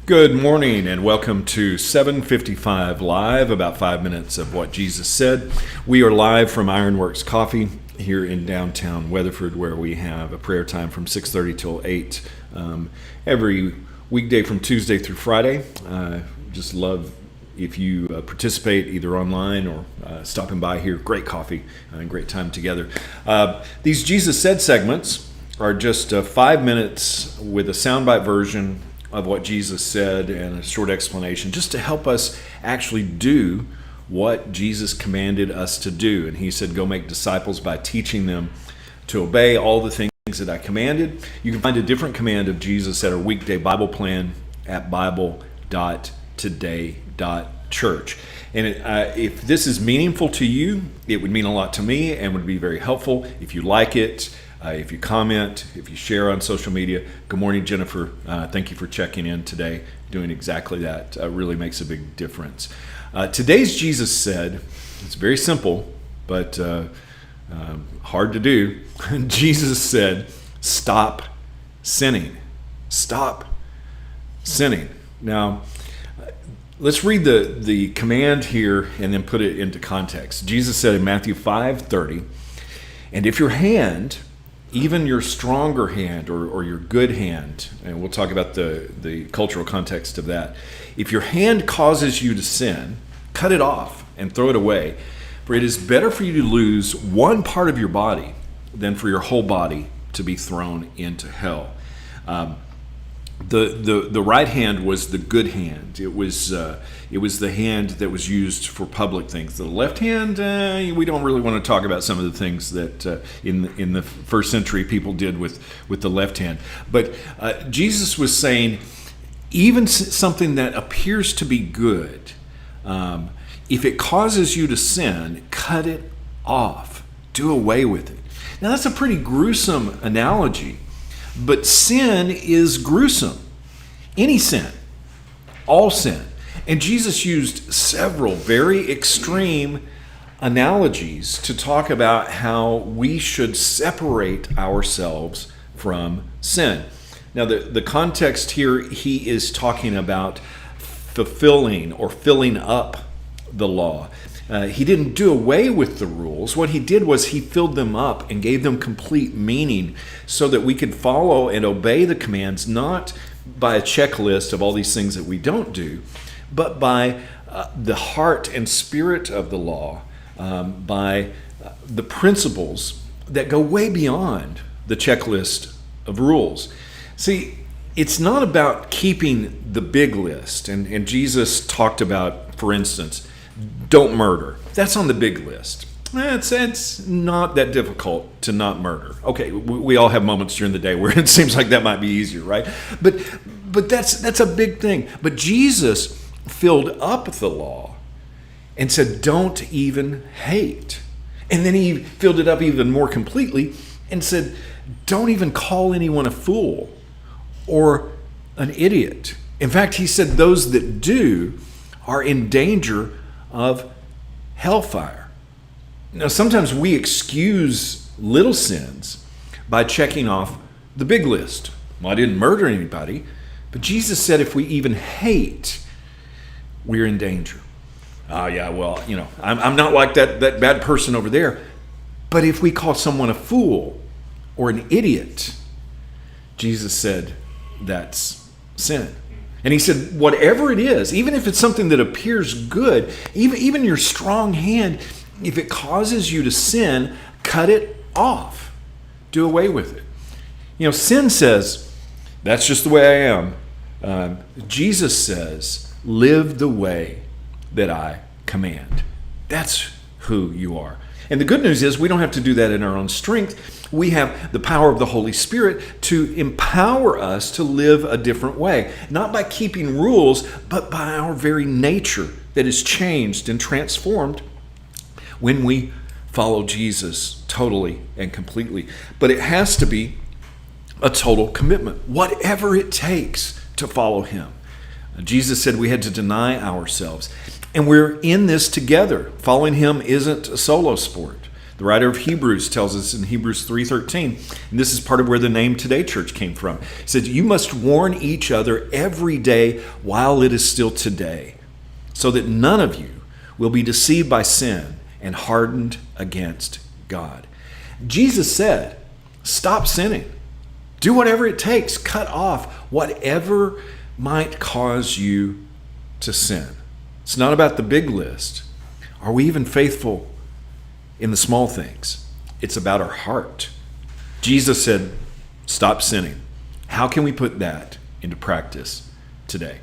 Good morning and welcome to 7:55 Live, about 5 minutes of what Jesus said. We are live from Ironworks Coffee here in downtown Weatherford, where we have a prayer time from 6:30 till 8 every weekday from Tuesday through Friday. Just love if you participate either online or stopping by here. Great coffee and great time together. These Jesus Said segments are just 5 minutes with a soundbite version of what Jesus said and a short explanation, just to help us actually do what Jesus commanded us to do. And he said, go make disciples by teaching them to obey all the things that I commanded. You can find a different command of Jesus at our weekday Bible plan at bible.today.church. And if this is meaningful to you, it would mean a lot to me and would be very helpful if you like it. If you comment, if you share on social media. Good morning, Jennifer. Thank you for checking in today. Doing exactly that really makes a big difference. Today's Jesus Said, it's very simple, but hard to do. Jesus said, stop sinning. Stop sinning. Now, let's read the command here and then put it into context. Jesus said in Matthew 5:30, and if your hand, even your stronger hand or your good hand, and we'll talk about the cultural context of that. If your hand causes you to sin, cut it off and throw it away. For it is better for you to lose one part of your body than for your whole body to be thrown into hell. The right hand was the good hand. It was the hand that was used for public things. The left hand, we don't really want to talk about some of the things that in the first century people did with the left hand. But Jesus was saying, even something that appears to be good, if it causes you to sin, cut it off. Do away with it. Now that's a pretty gruesome analogy. But sin is gruesome. Any sin, all sin. And Jesus used several very extreme analogies to talk about how we should separate ourselves from sin. Now, the context here, he is talking about fulfilling or filling up the law. He didn't do away with the rules. What he did was he filled them up and gave them complete meaning so that we could follow and obey the commands, not by a checklist of all these things that we don't do, but by the heart and spirit of the law, by the principles that go way beyond the checklist of rules. See, it's not about keeping the big list. And Jesus talked about, for instance, don't murder. That's on the big list. It's not that difficult to not murder. Okay, we all have moments during the day where it seems like that might be easier, right? But that's a big thing. But Jesus filled up the law and said, don't even hate. And then he filled it up even more completely and said, don't even call anyone a fool or an idiot. In fact, he said those that do are in danger of hellfire. Now, sometimes we excuse little sins by checking off the big list. Well, I didn't murder anybody, but Jesus said if we even hate, we're in danger. I'm not like that bad person over there. But if we call someone a fool or an idiot, Jesus said that's sin. And he said, whatever it is, even if it's something that appears good, even your strong hand, if it causes you to sin, cut it off. Do away with it. Sin says, that's just the way I am. Jesus says, live the way that I command. That's who you are. And the good news is we don't have to do that in our own strength. We have the power of the Holy Spirit to empower us to live a different way. Not by keeping rules, but by our very nature that is changed and transformed when we follow Jesus totally and completely. But it has to be a total commitment, whatever it takes to follow him. Jesus said we had to deny ourselves. And we're in this together. Following him isn't a solo sport. The writer of Hebrews tells us in Hebrews 3:13, and this is part of where the name Today Church came from. It said, you must warn each other every day while it is still today, so that none of you will be deceived by sin and hardened against God. Jesus said, stop sinning. Do whatever it takes. Cut off whatever might cause you to sin. It's not about the big list. Are we even faithful in the small things? It's about our heart. Jesus said, stop sinning. How can we put that into practice today?